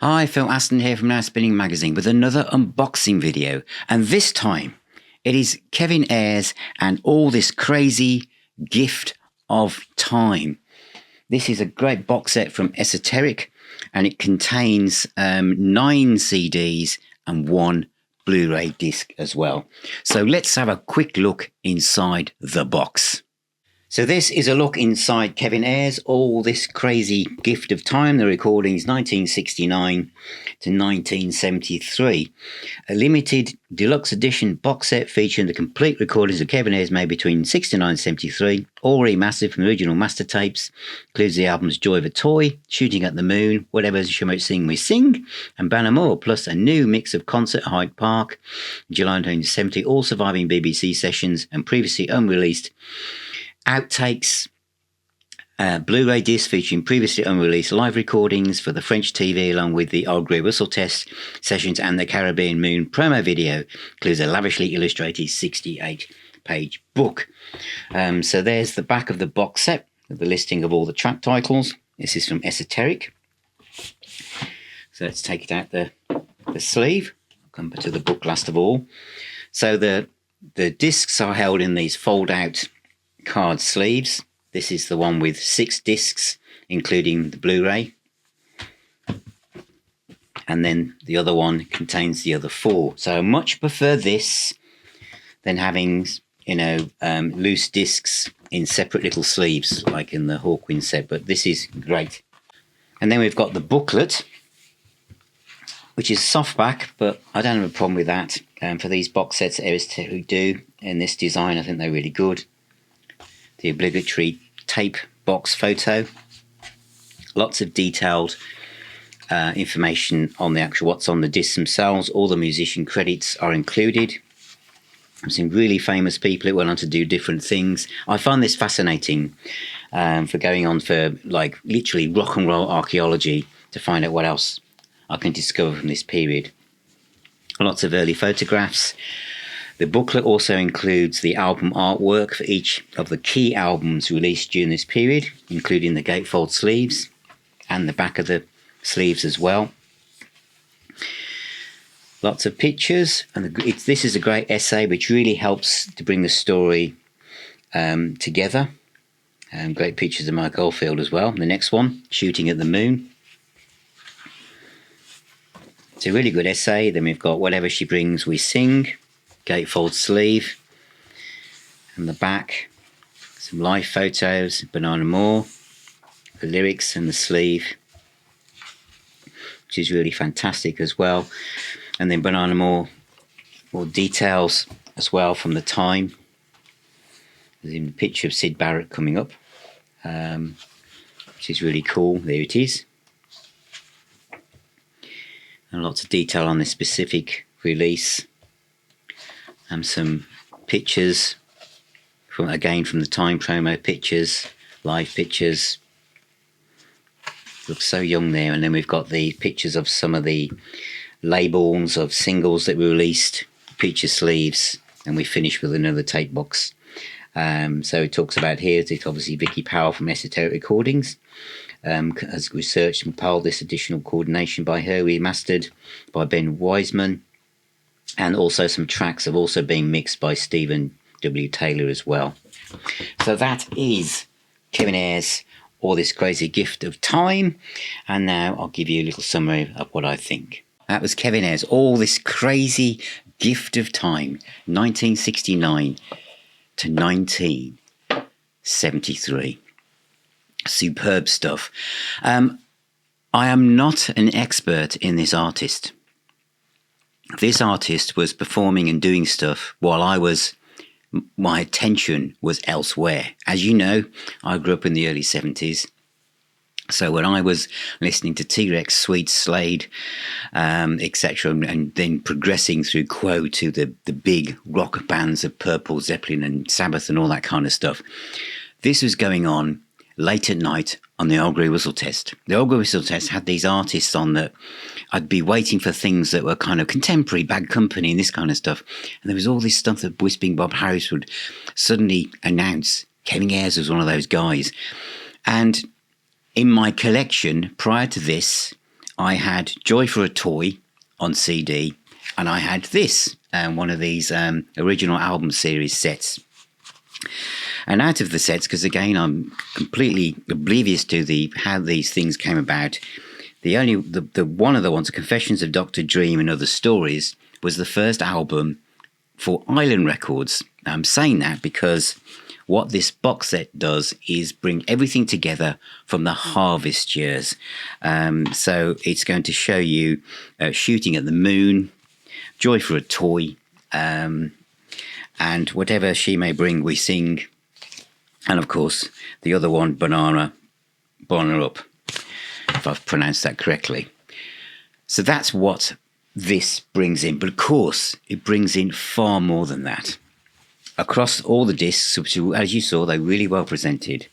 Hi, Phil Aston here from Now Spinning Magazine with another unboxing video, and this time it is Kevin Ayers and all this crazy gift of time. This is a great box set from Esoteric, and it contains 9 CDs and 1 Blu-ray disc as well. So let's have a quick look inside the box. So this is a look inside Kevin Ayers, all this crazy gift of time. The recordings 1969 to 1973. A limited deluxe edition box set featuring the complete recordings of Kevin Ayers made between 69 and 73, all remastered from the original master tapes. Includes the albums Joy of a Toy, Shooting at the Moon, Whatever So Much Sing We Sing, and Banner More, plus a new mix of Concert at Hyde Park, July 1970, all surviving BBC sessions and previously unreleased outtakes, Blu-ray disc featuring previously unreleased live recordings for the French TV, along with the Old Grey Whistle test sessions and the Caribbean Moon promo video. Includes a lavishly illustrated 68-page book. So there's the back of the box set with the listing of all the track titles. This is from Esoteric. So let's take it out the sleeve. I'll come to the book last of all. So the discs are held in these fold-out card sleeves. This is the one with 6 discs, including the Blu-ray, and then the other one contains the other 4. So I much prefer this than having, loose discs in separate little sleeves like in the Hawkwind set, but this is great. And then we've got the booklet, which is softback, but I don't have a problem with that. For these box sets who do in this design, I think they're really good. The obligatory tape box photo, lots of detailed information on the actual what's on the discs themselves. All the musician credits are included. I've seen really famous people who went on to do different things. I find this fascinating for going on for like literally rock and roll archaeology to find out what else I can discover from this period. Lots of early photographs. The booklet also includes the album artwork for each of the key albums released during this period, including the gatefold sleeves and the back of the sleeves as well. Lots of pictures, and this is a great essay which really helps to bring the story together. Great pictures of Mike Oldfield as well. The next one, Shooting at the Moon. It's a really good essay. Then we've got Whatever She Brings We Sing, gatefold sleeve, and the back, some live photos, Banana More, the lyrics and the sleeve, which is really fantastic as well. And then Banana More details as well from the time. There's even a picture of Syd Barrett coming up, which is really cool. There it is. And lots of detail on this specific release. And some pictures from the time promo pictures, live pictures. Looks so young there. And then we've got the pictures of some of the labels of singles that were released, picture sleeves, and we finish with another tape box. So it talks about here, it's obviously Vicky Powell from Esoteric Recordings has researched and compiled this additional coordination by her, remastered by Ben Wiseman. And also some tracks have also been mixed by Stephen W. Taylor as well. So that is Kevin Ayers, All This Crazy Gift of Time. And now I'll give you a little summary of what I think. That was Kevin Ayers, All This Crazy Gift of Time, 1969 to 1973. Superb stuff. I am not an expert in this artist. This artist was performing and doing stuff while my attention was elsewhere. As you know, I grew up in the early 70s. So when I was listening to T-Rex, Sweet Slade, etc., and then progressing through Quo to the big rock bands of Purple, Zeppelin and Sabbath and all that kind of stuff, this was going on late at night on the Old Grey Whistle test. The Old Grey Whistle test had these artists on that I'd be waiting for things that were kind of contemporary, Bad Company and this kind of stuff. And there was all this stuff that Whispering Bob Harris would suddenly announce. Kevin Ayers was one of those guys. And in my collection prior to this, I had Joy for a Toy on CD, and I had this, one of these original album series sets. And out of the sets, because again, I'm completely oblivious to how these things came about. The one of the ones, Confessions of Dr. Dream and Other Stories, was the first album for Island Records. I'm saying that because what this box set does is bring everything together from the harvest years. So it's going to show you Shooting at the Moon, Joy for a Toy, and Whatever She May Bring, We Sing. And of course, the other one, Banana Up, if I've pronounced that correctly. So that's what this brings in. But of course, it brings in far more than that. Across all the discs, which, as you saw, they're really well presented.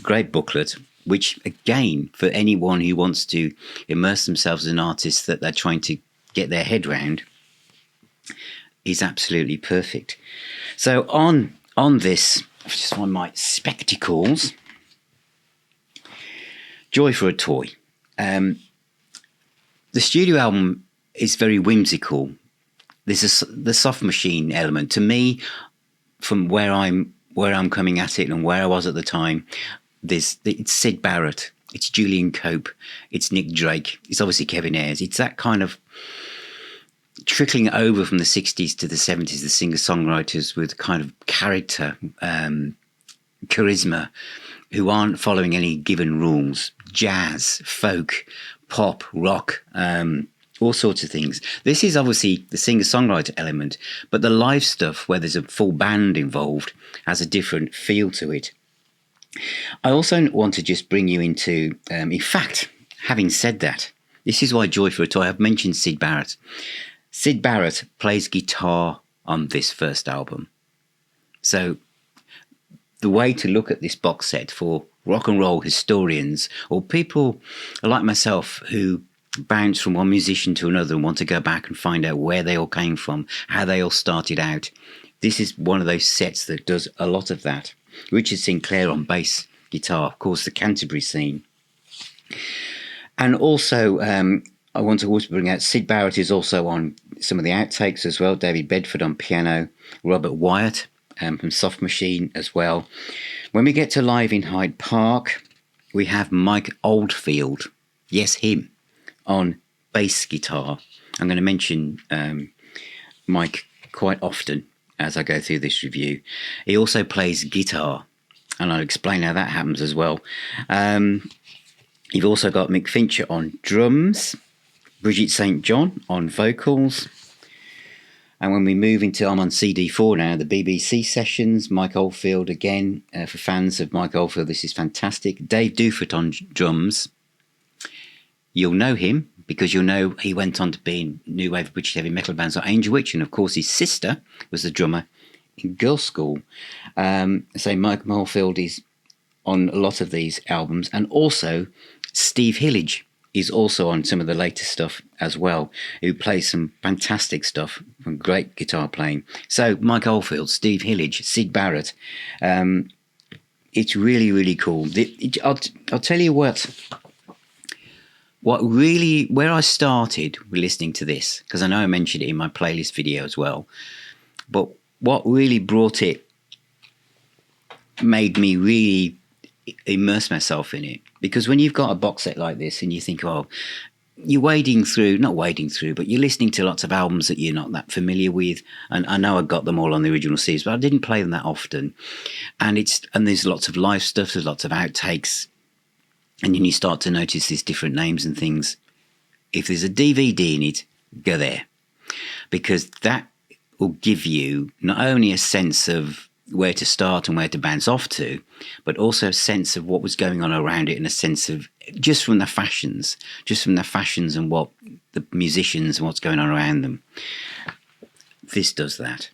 Great booklet, which, again, for anyone who wants to immerse themselves as an artist that they're trying to get their head round, is absolutely perfect. So on this, I just want my spectacles. Joy for a Toy. The studio album is very whimsical. There's the soft machine element. To me, from where I'm coming at it and where I was at the time, it's Syd Barrett, it's Julian Cope, it's Nick Drake, it's obviously Kevin Ayers. It's that kind of trickling over from the 60s to the 70s, the singer-songwriters with kind of character, charisma, who aren't following any given rules. Jazz, folk, pop, rock, all sorts of things. This is obviously the singer-songwriter element, but the live stuff, where there's a full band involved, has a different feel to it. I also want to just bring you into, in fact, having said that, this is why Joy for a Toy, I've mentioned Syd Barrett. Syd Barrett plays guitar on this first album. So the way to look at this box set for rock and roll historians or people like myself who bounce from one musician to another and want to go back and find out where they all came from, how they all started out, this is one of those sets that does a lot of that. Richard Sinclair on bass guitar, of course, the Canterbury scene. And also, I want to also bring out Syd Barrett is also on some of the outtakes as well. David Bedford on piano, Robert Wyatt from Soft Machine as well. When we get to Live in Hyde Park, we have Mike Oldfield, yes, him, on bass guitar. I'm going to mention Mike quite often as I go through this review. He also plays guitar, and I'll explain how that happens as well. You've also got Mick Fincher on drums, Bridget St. John on vocals. And when we move into, I'm on CD4 now, the BBC sessions, Mike Oldfield again. For fans of Mike Oldfield, this is fantastic. Dave Dufert on drums. You'll know him because you'll know he went on to be in new wave British heavy metal bands like Angel Witch, and of course his sister was the drummer in Girls' School. So Mike Oldfield is on a lot of these albums, and also Steve Hillage is also on some of the later stuff as well, who plays some fantastic stuff, from great guitar playing. So Mike Oldfield, Steve Hillage, Syd Barrett. It's really, really cool. I'll tell you where I started with listening to this, because I know I mentioned it in my playlist video as well, but what really brought it, made me really immerse myself in it. Because when you've got a box set like this and you think, oh, you're not wading through, but you're listening to lots of albums that you're not that familiar with. And I know I got them all on the original series, but I didn't play them that often. And there's lots of live stuff, there's lots of outtakes. And then you start to notice these different names and things. If there's a DVD in it, go there. Because that will give you not only a sense of where to start and where to bounce off to, but also a sense of what was going on around it, and a sense of just from the fashions and what the musicians and what's going on around them. This does that.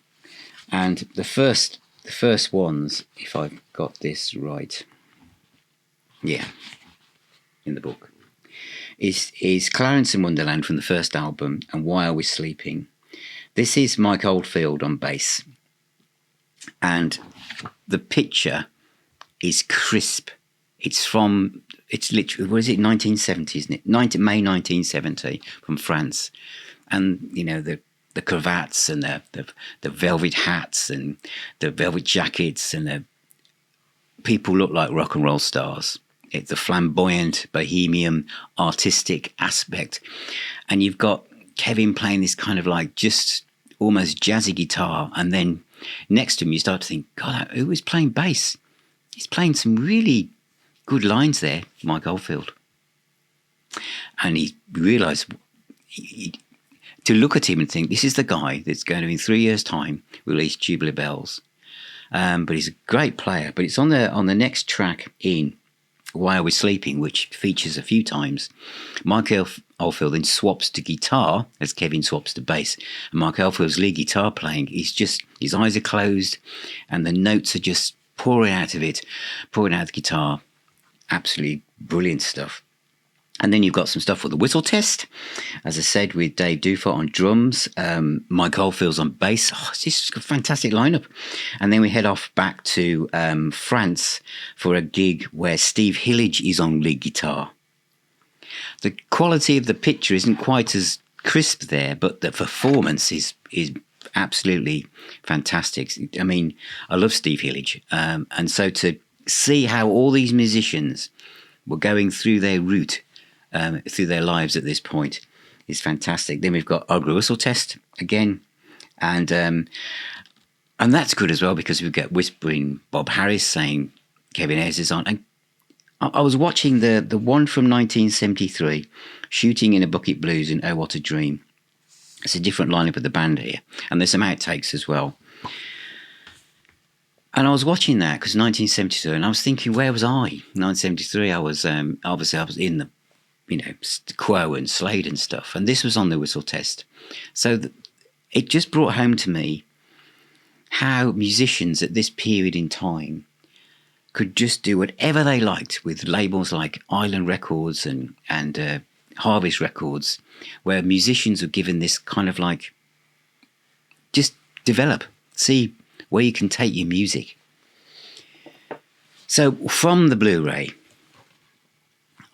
And the first ones, if I've got this right, yeah, in the book, is Clarence in Wonderland from the first album and Why Are We Sleeping. This is Mike Oldfield on bass. And the picture is crisp. It's from it's literally, what is it, 1970, isn't it? May 1970 from France. And, you know, the cravats and the velvet hats and the velvet jackets, and the people look like rock and roll stars. It's the flamboyant, bohemian, artistic aspect. And you've got Kevin playing this kind of like just almost jazzy guitar. And then next to him, you start to think, God, who is playing bass? He's playing some really good lines there, Mike Oldfield. And he realised to look at him and think, this is the guy that's going to, in 3 years' time, release Tubular Bells. But he's a great player. But it's on the next track in While We're Sleeping, which features a few times. Mike Oldfield then swaps to guitar as Kevin swaps to bass. And Mike Oldfield's lead guitar playing, his eyes are closed and the notes are just pouring out of the guitar. Absolutely brilliant stuff. And then you've got some stuff for the whistle test, as I said, with Dave Dufort on drums, Mike Oldfield's on bass. Oh, it's just a fantastic lineup. And then we head off back to France for a gig where Steve Hillage is on lead guitar. The quality of the picture isn't quite as crisp there, but the performance is absolutely fantastic. I mean, I love Steve Hillage. And so to see how all these musicians were going through their route, through their lives at this point, is fantastic. Then we've got Ogre Whistle Test again, and that's good as well, because we get Whispering Bob Harris saying Kevin Ayers is on. And I was watching the one from 1973, Shooting in a Bucket Blues and Oh What a Dream. It's a different lineup of the band here, and there's some outtakes as well. And I was watching that because 1972, and I was thinking, where was I? 1973, I was obviously I was in the, you know, Quo and Slade and stuff, and this was on the whistle test. So it just brought home to me how musicians at this period in time could just do whatever they liked with labels like Island Records and Harvest Records, where musicians were given this kind of like, just develop, see where you can take your music. So from the Blu-ray,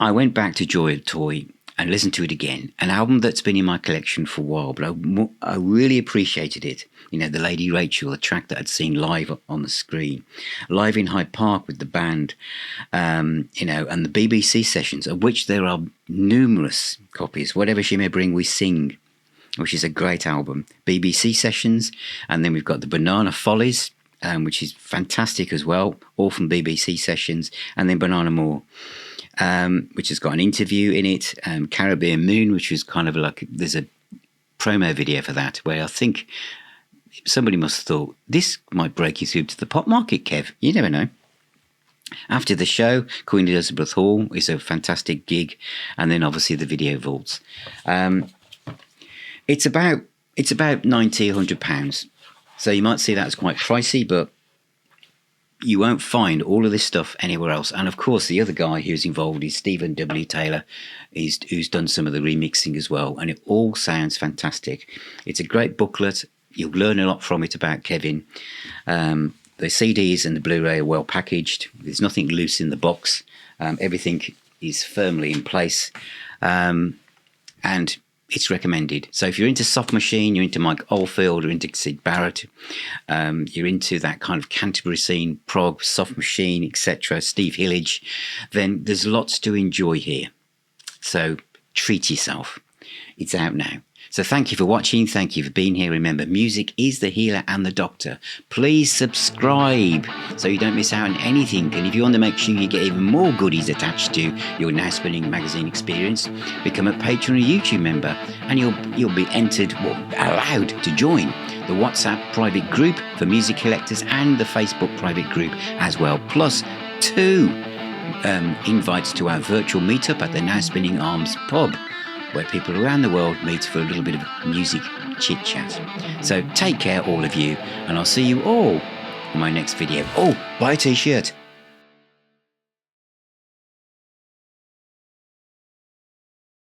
I went back to Joy of Toy and listened to it again, an album that's been in my collection for a while, but I really appreciated it. You know, the Lady Rachel, the track that I'd seen live on the screen, live in Hyde Park with the band, you know, and the BBC sessions, of which there are numerous copies. Whatever She May Bring, We Sing, which is a great album. BBC sessions, and then we've got the Banana Follies, which is fantastic as well, all from BBC sessions, and then Banana Moore, which has got an interview in it, Caribbean Moon, which was kind of like, there's a promo video for that, where I think somebody must have thought, this might break you through to the pop market, Kev. You never know. After the show, Queen Elizabeth Hall is a fantastic gig, and then obviously the video vaults. It's about £90, £100. So you might see that as quite pricey, but you won't find all of this stuff anywhere else. And of course, the other guy who's involved is Stephen W. Taylor, who's done some of the remixing as well. And it all sounds fantastic. It's a great booklet. You'll learn a lot from it about Kevin. The CDs and the Blu-ray are well packaged. There's nothing loose in the box. Everything is firmly in place. And it's recommended. So if you're into Soft Machine, you're into Mike Oldfield, you're into Syd Barrett, you're into that kind of Canterbury scene, prog, Soft Machine, etc., Steve Hillage, then there's lots to enjoy here. So treat yourself. It's out now. So thank you for watching. Thank you for being here. Remember, music is the healer and the doctor. Please subscribe so you don't miss out on anything. And if you want to make sure you get even more goodies attached to your Now Spinning magazine experience, become a Patron or YouTube member, and you'll be entered, or allowed to join the WhatsApp private group for music collectors and the Facebook private group as well. Plus 2 invites to our virtual meetup at the Now Spinning Arms pub, where people around the world meet for a little bit of music chit-chat. So take care, all of you, and I'll see you all on my next video. Oh, buy a t-shirt.